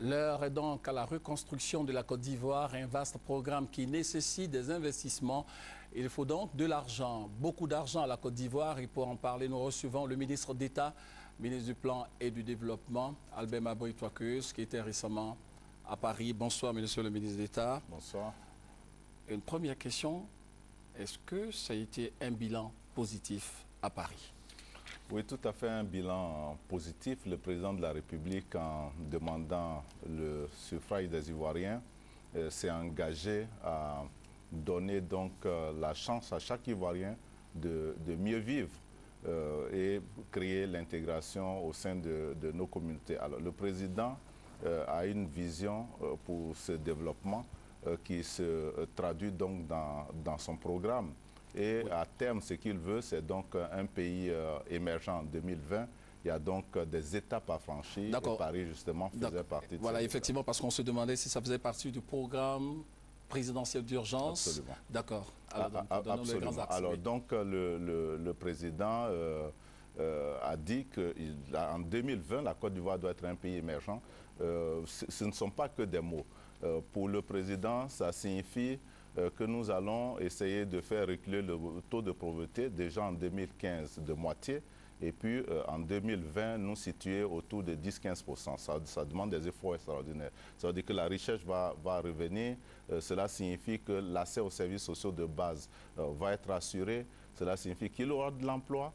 L'heure est donc à la reconstruction de la Côte d'Ivoire, un vaste programme qui nécessite des investissements. Il faut donc de l'argent, beaucoup d'argent à la Côte d'Ivoire. Et pour en parler, nous recevons le ministre d'État, ministre du Plan et du Développement, Albert Maboï-Toakeus, qui était récemment à Paris. Bonsoir, monsieur le ministre d'État. Bonsoir. Une première question, est-ce que ça a été un bilan positif à Paris? Oui, tout à fait un bilan positif. Le président de la République, en demandant le suffrage des Ivoiriens, s'est engagé à donner donc la chance à chaque Ivoirien de mieux vivre et créer l'intégration au sein de nos communautés. Alors, le président a une vision pour ce développement qui se traduit donc dans son programme. Et oui, à terme, ce qu'il veut, c'est donc un pays émergent en 2020. Il y a donc des étapes à franchir. Et Paris, justement, faisait partie de Voilà, effectivement, parce qu'on se demandait si ça faisait partie du programme présidentiel d'urgence. Absolument. D'accord. Alors, les grands axes, alors oui. donc, le président a dit qu'en 2020, la Côte d'Ivoire doit être un pays émergent. Ce ne sont pas que des mots. Pour le président, ça signifie que nous allons essayer de faire reculer le taux de pauvreté déjà en 2015 de moitié et puis en 2020 nous situer autour de 10-15%. Ça demande des efforts extraordinaires. Ça veut dire que la richesse va revenir. Cela signifie que l'accès aux services sociaux de base va être assuré. Cela signifie qu'il aura de l'emploi,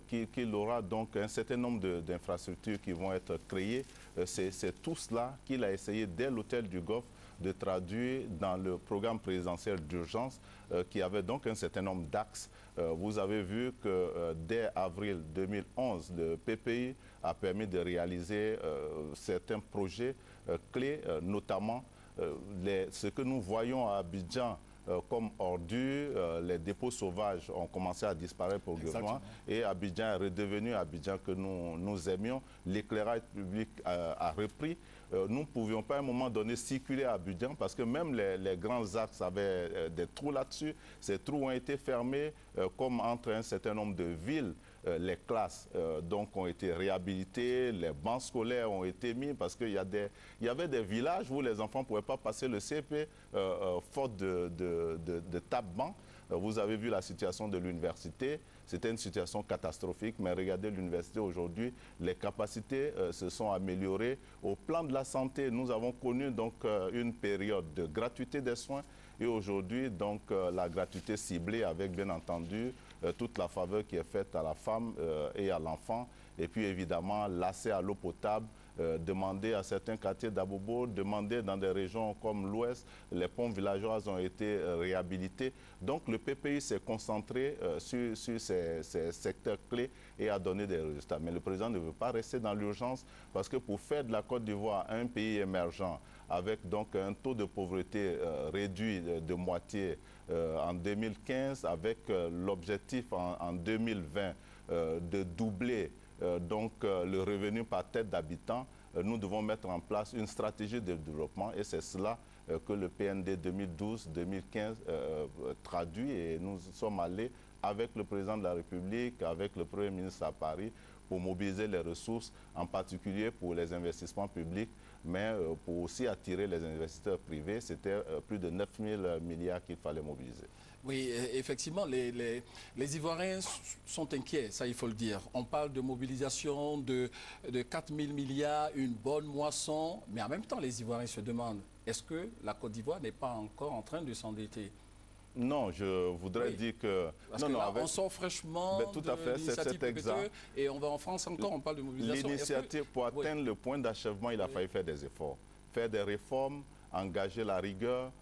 qu'il aura donc un certain nombre d'infrastructures qui vont être créées. C'est tout cela qu'il a essayé dès l'hôtel du Golfe de traduire dans le programme présidentiel d'urgence qui avait donc un certain nombre d'axes. Vous avez vu que dès avril 2011, le PPI a permis de réaliser certains projets clés, notamment ce que nous voyons à Abidjan comme ordures, les dépôts sauvages ont commencé à disparaître progressivement et Abidjan est redevenu Abidjan que nous aimions. L'éclairage public a repris. Nous ne pouvions pas à un moment donné circuler à Abidjan parce que même les grands axes avaient des trous là-dessus. Ces trous ont été fermés comme entre un certain nombre de villes. Les classes donc ont été réhabilitées, les bancs scolaires ont été mis parce qu'il y avait des villages où les enfants ne pouvaient pas passer le CP faute de table-banc. Vous avez vu la situation de l'université, c'était une situation catastrophique, mais regardez l'université aujourd'hui, les capacités se sont améliorées. Au plan de la santé, nous avons connu donc une période de gratuité des soins et aujourd'hui donc la gratuité ciblée avec bien entendu toute la faveur qui est faite à la femme et à l'enfant et puis évidemment l'accès à l'eau potable. Demander à certains quartiers d'Abobo, demander dans des régions comme l'Ouest, les ponts villageois ont été réhabilités. Donc le PPI s'est concentré sur ces secteurs clés et a donné des résultats. Mais le président ne veut pas rester dans l'urgence parce que pour faire de la Côte d'Ivoire un pays émergent avec donc un taux de pauvreté réduit de moitié en 2015 avec l'objectif en 2020 de doubler donc le revenu par tête d'habitant, nous devons mettre en place une stratégie de développement et c'est cela que le PND 2012-2015 traduit et nous sommes allés avec le président de la République, avec le Premier ministre à Paris pour mobiliser les ressources, en particulier pour les investissements publics, mais pour aussi attirer les investisseurs privés. C'était plus de 9 000 milliards qu'il fallait mobiliser. Oui, effectivement, les Ivoiriens sont inquiets, ça il faut le dire. On parle de mobilisation de 4 000 milliards, une bonne moisson, mais en même temps, les Ivoiriens se demandent, est-ce que la Côte d'Ivoire n'est pas encore en train de s'endetter? Non, je voudrais dire que... Parce que là, on sort fraîchement tout à fait, c'est exact. Et on va en France encore, on parle de mobilisation. L'initiative, pour atteindre le point d'achèvement, il a fallu faire des efforts. Faire des réformes, engager la rigueur,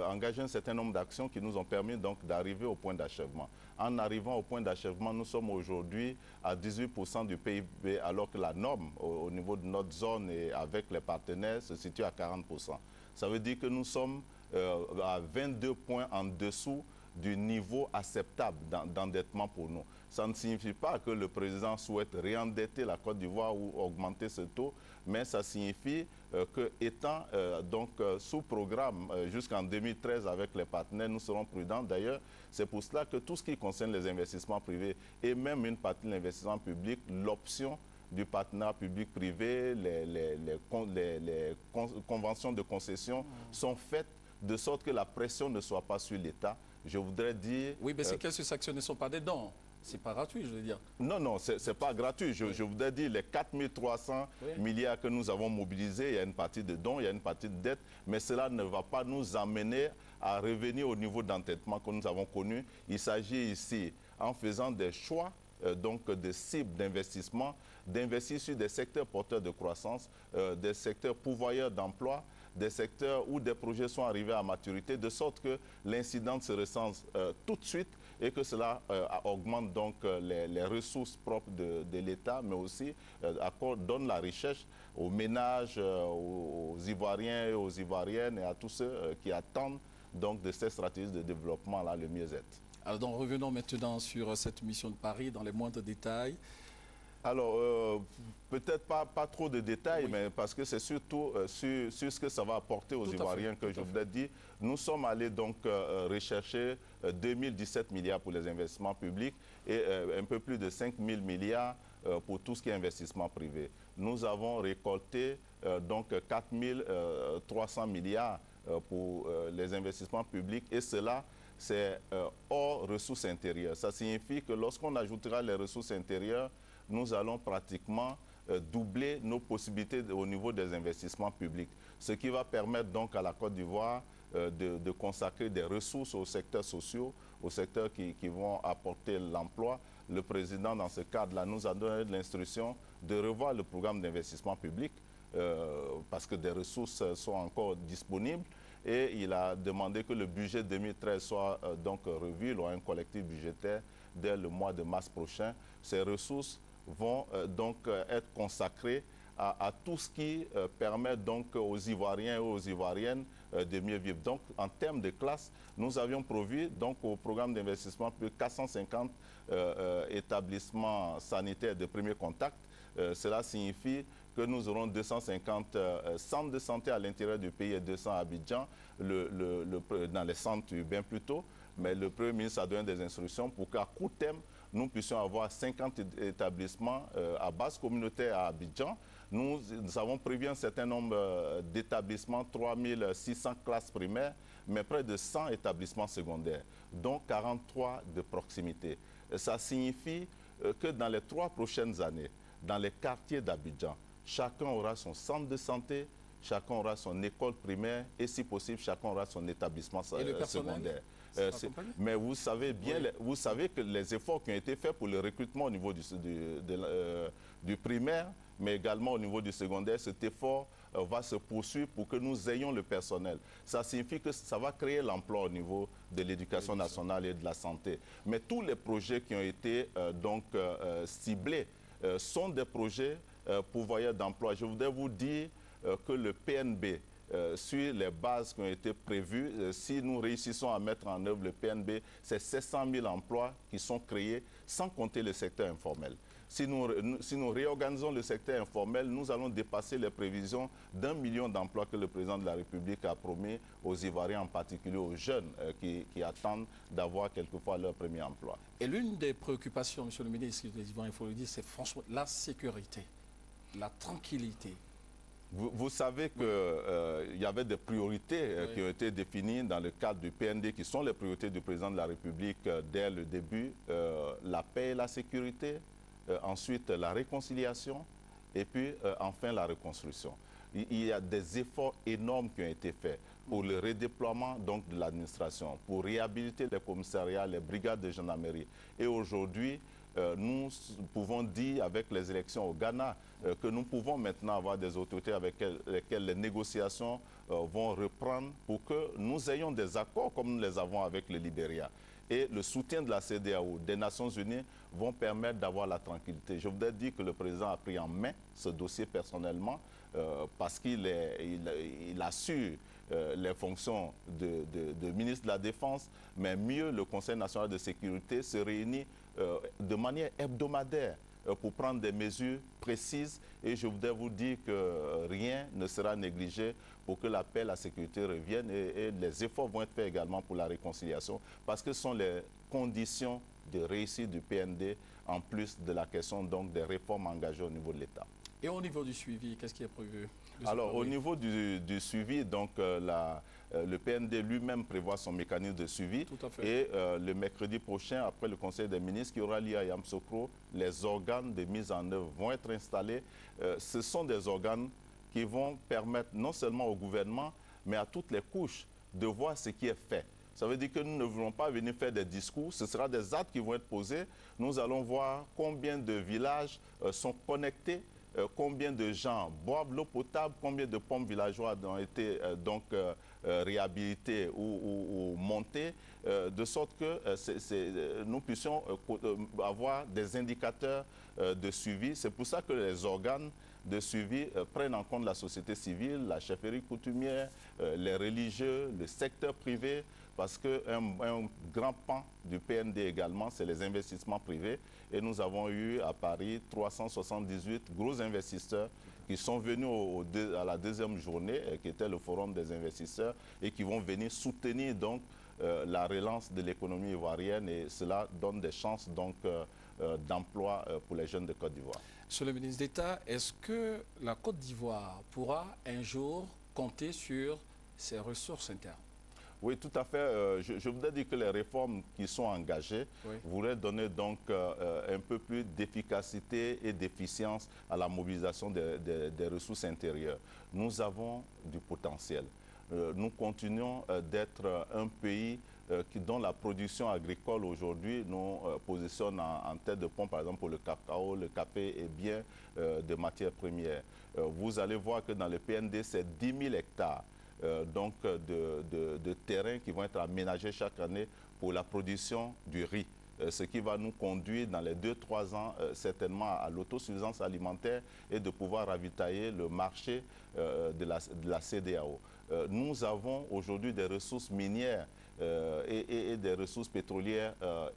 engager un certain nombre d'actions qui nous ont permis donc d'arriver au point d'achèvement. En arrivant au point d'achèvement, nous sommes aujourd'hui à 18% du PIB, alors que la norme au niveau de notre zone et avec les partenaires se situe à 40%. Ça veut dire que nous sommes à 22 points en dessous du niveau acceptable d'endettement pour nous. Ça ne signifie pas que le président souhaite réendetter la Côte d'Ivoire ou augmenter ce taux, mais ça signifie que étant donc sous programme jusqu'en 2013 avec les partenaires, nous serons prudents. D'ailleurs, c'est pour cela que tout ce qui concerne les investissements privés et même une partie de l'investissement public, l'option du partenariat public-privé, les conventions de concession sont faites de sorte que la pression ne soit pas sur l'État. Je voudrais dire... Oui, mais c'est que ces actions ne sont pas des dons. C'est pas gratuit, je veux dire. Non, non, c'est pas gratuit. Je voudrais dire les 4300 milliards que nous avons mobilisés, il y a une partie de dons, il y a une partie de dettes, mais cela ne va pas nous amener à revenir au niveau d'endettement que nous avons connu. Il s'agit ici, en faisant des choix, donc de cibles d'investissement, d'investir sur des secteurs porteurs de croissance, des secteurs pourvoyeurs d'emplois, des secteurs où des projets sont arrivés à maturité, de sorte que l'incident se recense tout de suite et que cela augmente donc les ressources propres de l'État, mais aussi donne la richesse aux ménages, aux Ivoiriens et aux Ivoiriennes et à tous ceux qui attendent donc de ces stratégies de développement-là le mieux-être. Alors donc revenons maintenant sur cette mission de Paris dans les moindres détails. Alors, peut-être pas trop de détails, mais parce que c'est surtout sur ce que ça va apporter aux Ivoiriens que je voudrais dire. Nous sommes allés donc rechercher 2017 milliards pour les investissements publics et un peu plus de 5 000 milliards pour tout ce qui est investissement privé. Nous avons récolté donc 4 300 milliards pour les investissements publics et cela, c'est hors ressources intérieures. Ça signifie que lorsqu'on ajoutera les ressources intérieures, nous allons pratiquement doubler nos possibilités au niveau des investissements publics. Ce qui va permettre donc à la Côte d'Ivoire de consacrer des ressources aux secteurs sociaux, aux secteurs qui vont apporter l'emploi. Le président, dans ce cadre-là, nous a donné l'instruction de revoir le programme d'investissement public parce que des ressources sont encore disponibles. Et il a demandé que le budget 2013 soit donc revu. Il y aura un collectif budgétaire dès le mois de mars prochain. Ces ressources vont donc être consacrées à tout ce qui permet donc aux Ivoiriens et aux Ivoiriennes de mieux vivre. Donc, en termes de classe, nous avions prévu donc au programme d'investissement plus de 450 établissements sanitaires de premier contact. Cela signifie que nous aurons 250 centres de santé à l'intérieur du pays et 200 à Abidjan, dans les centres urbains plutôt. Mais le Premier ministre a donné des instructions pour qu'à court terme, nous puissions avoir 50 établissements à base communautaire à Abidjan. Nous avons prévu un certain nombre d'établissements, 3600 classes primaires, mais près de 100 établissements secondaires, dont 43 de proximité. Ça signifie que dans les 3 prochaines années, dans les quartiers d'Abidjan, chacun aura son centre de santé, chacun aura son école primaire et si possible, chacun aura son établissement secondaire. Mais vous savez bien, vous savez que les efforts qui ont été faits pour le recrutement au niveau du primaire, mais également au niveau du secondaire, cet effort va se poursuivre pour que nous ayons le personnel. Ça signifie que ça va créer l'emploi au niveau de l'éducation nationale et de la santé. Mais tous les projets qui ont été ciblés sont des projets pourvoyeurs d'emploi. Je voudrais vous dire que le PNB, sur les bases qui ont été prévues, si nous réussissons à mettre en œuvre le PNB, c'est 700 000 emplois qui sont créés, sans compter le secteur informel. Si nous réorganisons le secteur informel, nous allons dépasser les prévisions d'1 million d'emplois que le président de la République a promis aux Ivoiriens, en particulier aux jeunes qui attendent d'avoir quelquefois leur premier emploi. Et l'une des préoccupations, monsieur le ministre des Ivoiriens, il faut le dire, c'est franchement la sécurité, la tranquillité. Vous savez qu'il y avait des priorités qui ont été définies dans le cadre du PND, qui sont les priorités du président de la République dès le début. La paix et la sécurité, ensuite la réconciliation et puis enfin la reconstruction. Il y a des efforts énormes qui ont été faits pour le redéploiement donc, de l'administration, pour réhabiliter les commissariats, les brigades de gendarmerie. Et aujourd'hui, nous pouvons dire avec les élections au Ghana que nous pouvons maintenant avoir des autorités avec lesquelles les négociations vont reprendre pour que nous ayons des accords comme nous les avons avec le Libéria. Et le soutien de la CEDEAO, des Nations Unies, vont permettre d'avoir la tranquillité. Je voudrais dire que le président a pris en main ce dossier personnellement parce qu'il assure les fonctions de ministre de la Défense, mais mieux, le Conseil national de sécurité se réunit de manière hebdomadaire pour prendre des mesures précises. Et je voudrais vous dire que rien ne sera négligé pour que la paix et la sécurité reviennent. Et les efforts vont être faits également pour la réconciliation, parce que ce sont les conditions de réussite du PND, en plus de la question donc des réformes engagées au niveau de l'État. Et au niveau du suivi, qu'est-ce qui est prévu? Alors, au niveau du suivi, donc, le PND lui-même prévoit son mécanisme de suivi. Tout à fait. Et le mercredi prochain, après le Conseil des ministres qui aura lieu à Yamoussoukro, les organes de mise en œuvre vont être installés. Ce sont des organes qui vont permettre non seulement au gouvernement, mais à toutes les couches de voir ce qui est fait. Ça veut dire que nous ne voulons pas venir faire des discours, ce sera des actes qui vont être posés. Nous allons voir combien de villages sont connectés, combien de gens boivent l'eau potable, combien de pompes villageoises ont été réhabilitées ou montées, de sorte que nous puissions avoir des indicateurs de suivi. C'est pour ça que les organes de suivi prennent en compte la société civile, la chefferie coutumière, les religieux, le secteur privé, parce qu'un grand pan du PND également, c'est les investissements privés. Et nous avons eu à Paris 378 gros investisseurs qui sont venus à la deuxième journée, qui était le forum des investisseurs, et qui vont venir soutenir donc la relance de l'économie ivoirienne, et cela donne des chances donc d'emploi pour les jeunes de Côte d'Ivoire. Monsieur le ministre d'État, est-ce que la Côte d'Ivoire pourra un jour compter sur ses ressources internes? Oui, tout à fait. Je voudrais dire que les réformes qui sont engagées voudraient donner donc un peu plus d'efficacité et d'efficience à la mobilisation des ressources intérieures. Nous avons du potentiel. Nous continuons d'être un pays dont la production agricole aujourd'hui nous positionne en tête de pont, par exemple pour le cacao, le café et bien de matières premières. Vous allez voir que dans le PND, c'est 10 000 hectares. Donc de terrains qui vont être aménagés chaque année pour la production du riz, ce qui va nous conduire dans les 2-3 ans certainement à l'autosuffisance alimentaire et de pouvoir ravitailler le marché de la CEDEAO. Nous avons aujourd'hui des ressources minières et des ressources pétrolières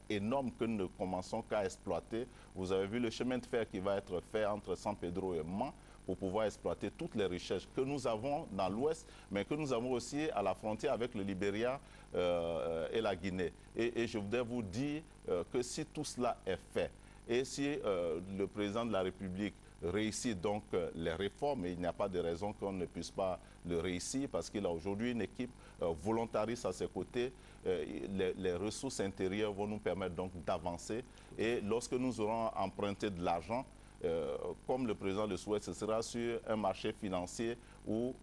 énormes que nous ne commençons qu'à exploiter. Vous avez vu le chemin de fer qui va être fait entre San Pedro et Mans, pour pouvoir exploiter toutes les richesses que nous avons dans l'Ouest, mais que nous avons aussi à la frontière avec le Libéria et la Guinée. Et je voudrais vous dire que si tout cela est fait, et si le président de la République réussit donc les réformes, et il n'y a pas de raison qu'on ne puisse pas le réussir, parce qu'il a aujourd'hui une équipe volontariste à ses côtés, les ressources intérieures vont nous permettre donc d'avancer. Et lorsque nous aurons emprunté de l'argent, comme le président le souhaite, ce sera sur un marché financier où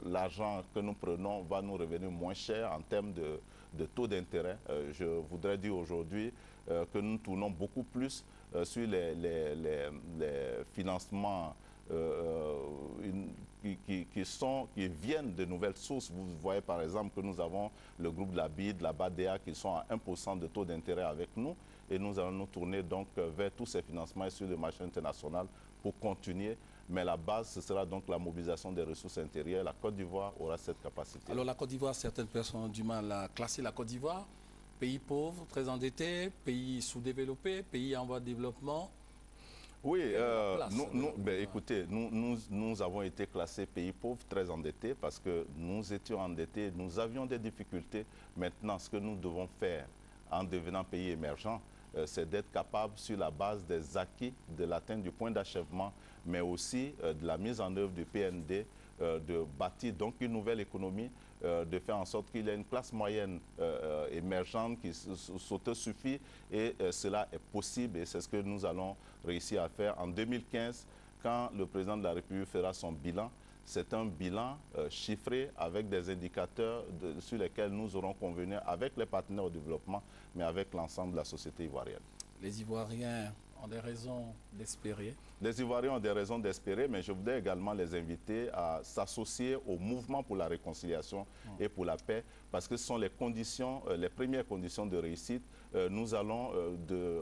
l'argent que nous prenons va nous revenir moins cher en termes de taux d'intérêt. Je voudrais dire aujourd'hui que nous tournons beaucoup plus sur les financements qui viennent de nouvelles sources. Vous voyez par exemple que nous avons le groupe de la BID, la BADEA qui sont à 1% de taux d'intérêt avec nous. Et nous allons nous tourner donc vers tous ces financements sur le marché international pour continuer. Mais la base, ce sera donc la mobilisation des ressources intérieures. La Côte d'Ivoire aura cette capacité. Alors la Côte d'Ivoire, certaines personnes ont du mal à classer la Côte d'Ivoire. Pays pauvre, très endetté, pays sous-développé, pays en voie de développement. Oui, écoutez, nous avons été classés pays pauvres, très endettés, parce que nous étions endettés, nous avions des difficultés. Maintenant, ce que nous devons faire en devenant pays émergent, c'est d'être capable, sur la base des acquis, de l'atteinte du point d'achèvement, mais aussi de la mise en œuvre du PND, de bâtir donc une nouvelle économie, de faire en sorte qu'il y ait une classe moyenne émergente qui s'autosuffit, et cela est possible, et c'est ce que nous allons réussir à faire en 2015, quand le président de la République fera son bilan. C'est un bilan chiffré avec des indicateurs sur lesquels nous aurons convenu avec les partenaires au développement, mais avec l'ensemble de la société ivoirienne. Les Ivoiriens ont des raisons d'espérer. Les Ivoiriens ont des raisons d'espérer, mais je voudrais également les inviter à s'associer au mouvement pour la réconciliation et pour la paix, parce que ce sont les conditions, les premières conditions de réussite. Nous allons,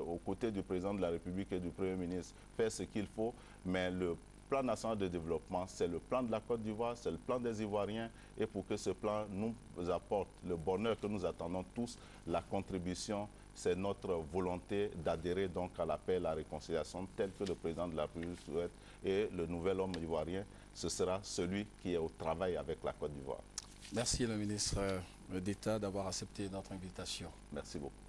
aux côtés du président de la République et du Premier ministre, faire ce qu'il faut, mais le plan national de développement, c'est le plan de la Côte d'Ivoire, c'est le plan des Ivoiriens, et pour que ce plan nous apporte le bonheur que nous attendons tous, la contribution c'est notre volonté d'adhérer donc à la paix et la réconciliation tel que le président de la République souhaite. Et le nouvel homme ivoirien, ce sera celui qui est au travail avec la Côte d'Ivoire. Merci le ministre d'État d'avoir accepté notre invitation. Merci beaucoup.